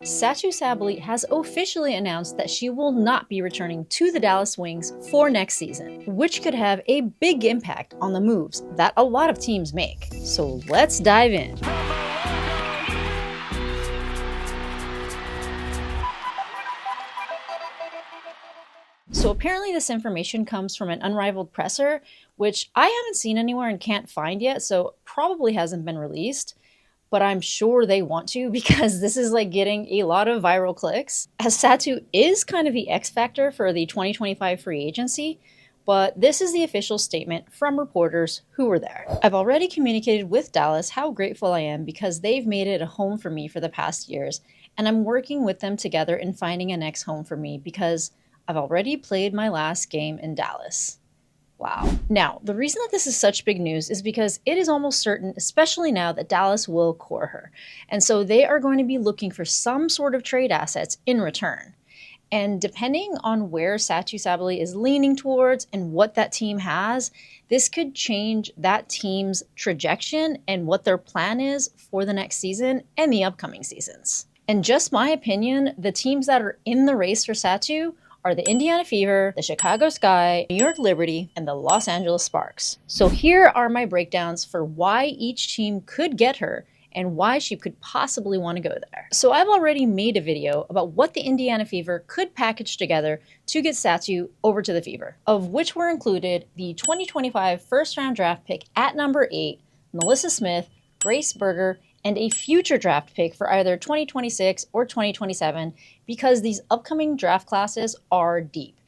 SATOU SABALLY has officially announced that she will not be returning to the Dallas Wings for next season, which could have a big impact on the moves that a lot of teams make. So let's dive in. So apparently this information comes from an unrivaled presser, which I haven't seen anywhere and can't find yet, so probably hasn't been released. But I'm sure they want to because this is like getting a lot of viral clicks. As SATOU is kind of the X factor for the 2025 free agency, but this is the official statement from reporters who were there. I've already communicated with Dallas how grateful I am because they've made it a home for me for the past years, and I'm working with them together in finding a next home for me because I've already played my last game in Dallas. Wow. Now, the reason that this is such big news is because it is almost certain, especially now, that Dallas will core her. And so they are going to be looking for some sort of trade assets in return. And depending on where SATOU Sabally is leaning towards and what that team has, this could change that team's trajectory and what their plan is for the next season and the upcoming seasons. And just my opinion, the teams that are in the race for SATOU are the Indiana Fever, the Chicago Sky, New York Liberty, and the Los Angeles Sparks. So here are my breakdowns for why each team could get her and why she could possibly want to go there. So I've already made a video about what the Indiana Fever could package together to get SATOU over to the Fever, of which were included the 2025 first-round draft pick at number 8, Melissa Smith, Grace Berger, and a future draft pick for either 2026 or 2027 because these upcoming draft classes are deep.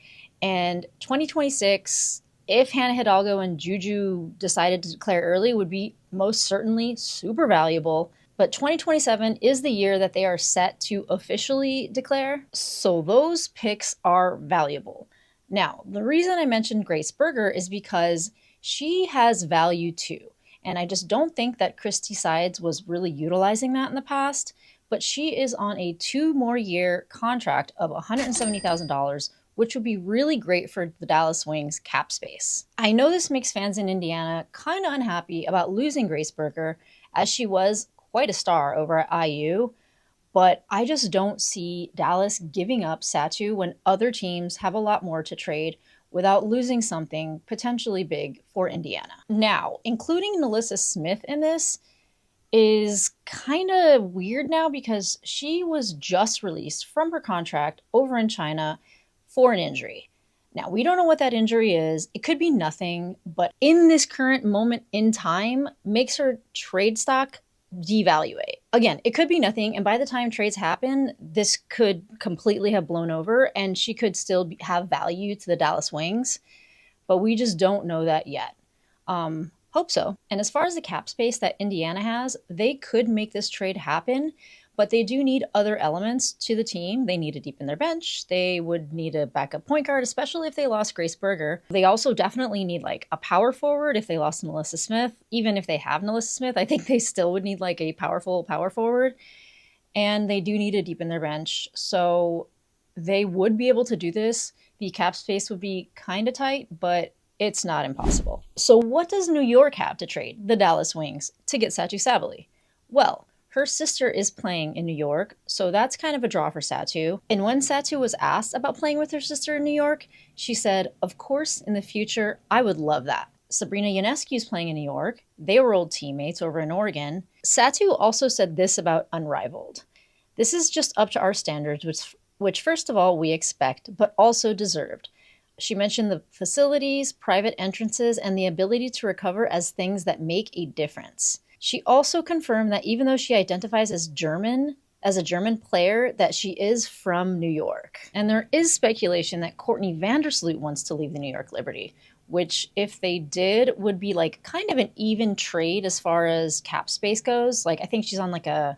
And 2026, if Hannah Hidalgo and Juju decided to declare early, would be most certainly super valuable. But 2027 is the year that they are set to officially declare, so those picks are valuable. Now, the reason I mentioned Grace Berger is because she has value too. And I just don't think that Christy Sides was really utilizing that in the past, but she is on a 2 more year contract of $170,000, which would be really great for the Dallas Wings cap space. I know this makes fans in Indiana kind of unhappy about losing Grace Berger, as she was quite a star over at IU, but I just don't see Dallas giving up SATOU when other teams have a lot more to trade without losing something potentially big for Indiana. Now, including Melissa Smith in this is kind of weird now because she was just released from her contract over in China for an injury. Now, we don't know what that injury is. It could be nothing, but in this current moment in time, makes her trade stock devaluate. Again, it could be nothing, and by the time trades happen, this could completely have blown over and she could still have value to the Dallas Wings, but we just don't know that yet. Hope so. And as far as the cap space that Indiana has, they could make this trade happen, but they do need other elements to the team. They need to deepen their bench. They would need a backup point guard, especially if they lost Grace Berger. They also definitely need like a power forward if they lost Melissa Smith. Even if they have Melissa Smith, I think they still would need like a powerful power forward. And they do need to deepen their bench. So they would be able to do this. The cap space would be kind of tight, but it's not impossible. So what does New York have to trade the Dallas Wings to get SATOU Sabally? Well, her sister is playing in New York, so that's kind of a draw for SATOU. And when SATOU was asked about playing with her sister in New York, she said, of course, in the future, I would love that. Sabrina Ionescu is playing in New York. They were old teammates over in Oregon. SATOU also said this about Unrivaled. This is just up to our standards, which first of all, we expect, but also deserved. She mentioned the facilities, private entrances, and the ability to recover as things that make a difference. She also confirmed that even though she identifies as a German player, that she is from New York. And there is speculation that Courtney Vandersloot wants to leave the New York Liberty, which if they did would be like kind of an even trade as far as cap space goes. Like I think she's on like a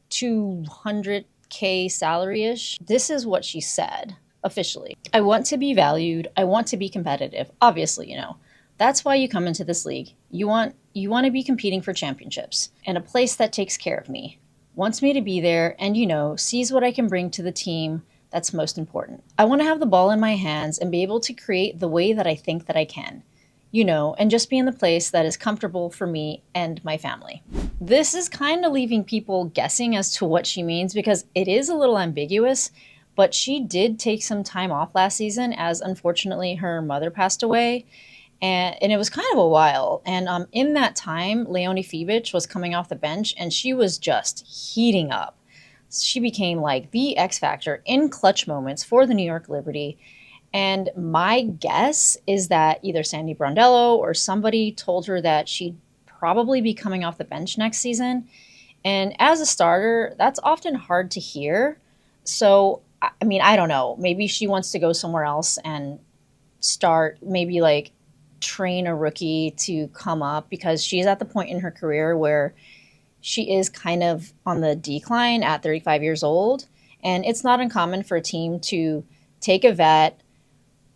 $200K salary-ish. This is what she said officially. I want to be valued. I want to be competitive. Obviously, you know. That's why you come into this league. You want to be competing for championships and a place that takes care of me, wants me to be there, and, you know, sees what I can bring to the team that's most important. I want to have the ball in my hands and be able to create the way that I think that I can. and just be in the place that is comfortable for me and my family. This is kind of leaving people guessing as to what she means because it is a little ambiguous, but she did take some time off last season as unfortunately her mother passed away. And it was kind of a while. And in that time, Leonie Fibich was coming off the bench and she was just heating up. She became like the X factor in clutch moments for the New York Liberty. And my guess is that either Sandy Brondello or somebody told her that she'd probably be coming off the bench next season. And as a starter, that's often hard to hear. So, I mean, I don't know. Maybe she wants to go somewhere else and start, maybe like train a rookie to come up, because she's at the point in her career where she is kind of on the decline at 35 years old. And it's not uncommon for a team to take a vet,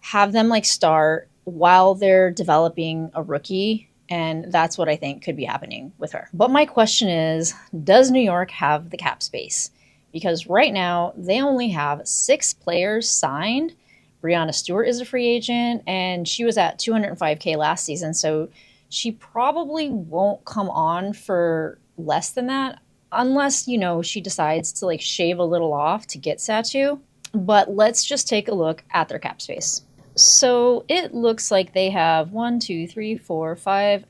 have them like start while they're developing a rookie. And that's what I think could be happening with her. But my question is, does New York have the cap space? Because right now they only have 6 players signed. Breanna Stewart is a free agent, and she was at $205K last season, so she probably won't come on for less than that, unless, she decides to like shave a little off to get SATOU. But let's just take a look at their cap space. So it looks like they have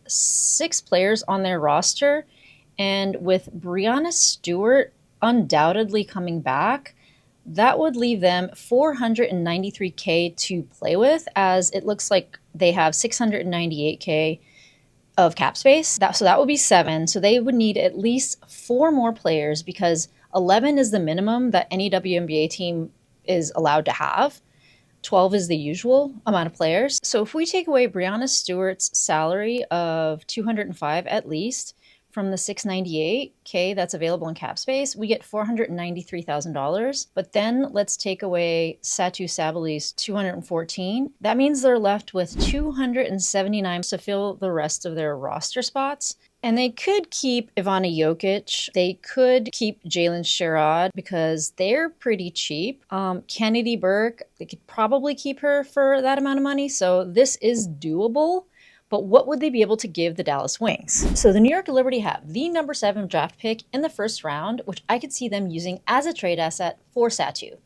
6 players on their roster, and with Breanna Stewart undoubtedly coming back, that would leave them $493K to play with, as it looks like they have $698K of cap space. So that would be 7. So they would need at least 4 more players, because 11 is the minimum that any WNBA team is allowed to have. 12 is the usual amount of players. So if we take away Breanna Stewart's salary of $205 at least from the $698K that's available in cap space, we get $493,000. But then let's take away SATOU Sabally's $214. That means they're left with $279 to fill the rest of their roster spots. And they could keep Ivana Jokic. They could keep Jalen Sherrod because they're pretty cheap. Kennedy Burke, they could probably keep her for that amount of money. So this is doable. But what would they be able to give the Dallas Wings? So the New York Liberty have the number 7 draft pick in the first round, which I could see them using as a trade asset for SATOU.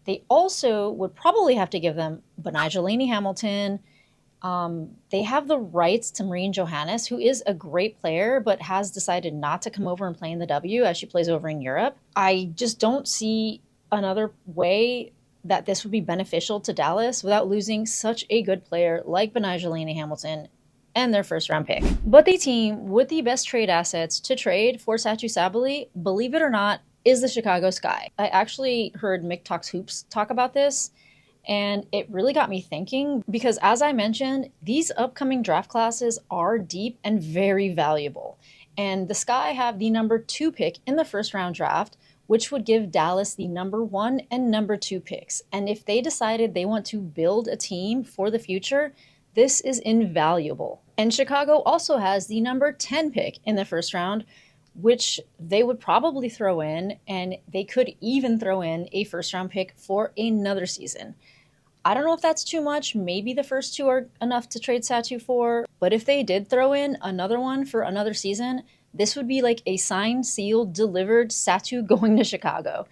They also would probably have to give them Benijah Laney-Hamilton. They have the rights to Marine Johannes, who is a great player, but has decided not to come over and play in the W as she plays over in Europe. I just don't see another way that this would be beneficial to Dallas without losing such a good player like Benijah Laney-Hamilton and their first round pick. But the team with the best trade assets to trade for SATOU Sabally, believe it or not, is the Chicago Sky. I actually heard Mick Talks Hoops talk about this, and it really got me thinking, because as I mentioned, these upcoming draft classes are deep and very valuable. And the Sky have the number 2 pick in the first round draft, which would give Dallas the number 1 and number 2 picks. And if they decided they want to build a team for the future, this is invaluable. And Chicago also has the number 10 pick in the first round, which they would probably throw in, and they could even throw in a first round pick for another season. I don't know if that's too much. Maybe the first 2 are enough to trade SATOU for, but if they did throw in another one for another season, this would be like a signed, sealed, delivered SATOU going to Chicago.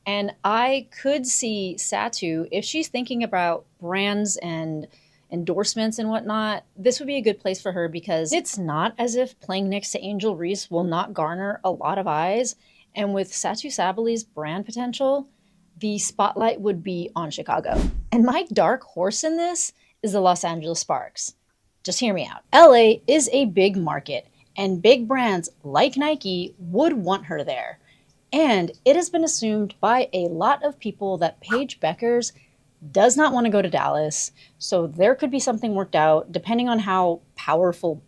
And I could see SATOU, if she's thinking about brands and endorsements and whatnot, this would be a good place for her, because it's not as if playing next to Angel Reese will not garner a lot of eyes. And with SATOU Sabally's brand potential, the spotlight would be on Chicago. And my dark horse in this is the Los Angeles Sparks. Just hear me out. LA is a big market, and big brands like Nike would want her there. And it has been assumed by a lot of people that Paige Beckers does not want to go to Dallas. So there could be something worked out, depending on how powerful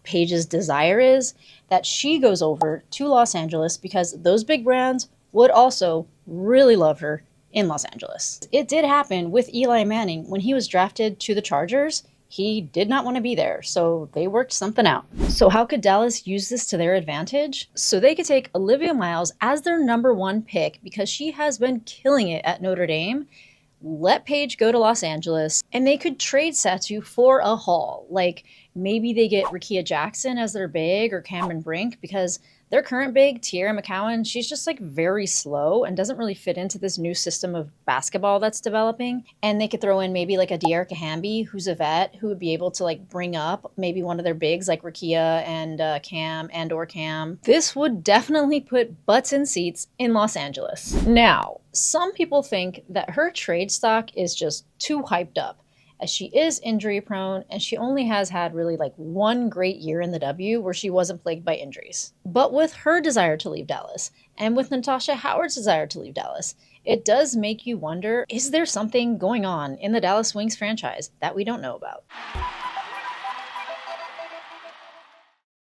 Paige's desire is, that she goes over to Los Angeles, because those big brands would also really love her in Los Angeles. It did happen with Eli Manning when he was drafted to the Chargers. He did not want to be there, so they worked something out. So how could Dallas use this to their advantage? So they could take Olivia Miles as their number 1 pick, because she has been killing it at Notre Dame. let Paige go to Los Angeles, and they could trade Satou for a haul. Like maybe they get Rickea Jackson as their big or Cameron Brink, because their current big, Tierra McCowan, she's just like very slow and doesn't really fit into this new system of basketball that's developing. And they could throw in maybe like a De'Arica Hamby, who's a vet, who would be able to like bring up maybe one of their bigs like Rickea and Cam and or Cam. This would definitely put butts in seats in Los Angeles. Now, some people think that her trade stock is just too hyped up, as she is injury prone and she only has had really like one great year in the W where she wasn't plagued by injuries. But with her desire to leave Dallas and with Natasha Howard's desire to leave Dallas, it does make you wonder, is there something going on in the Dallas Wings franchise that we don't know about?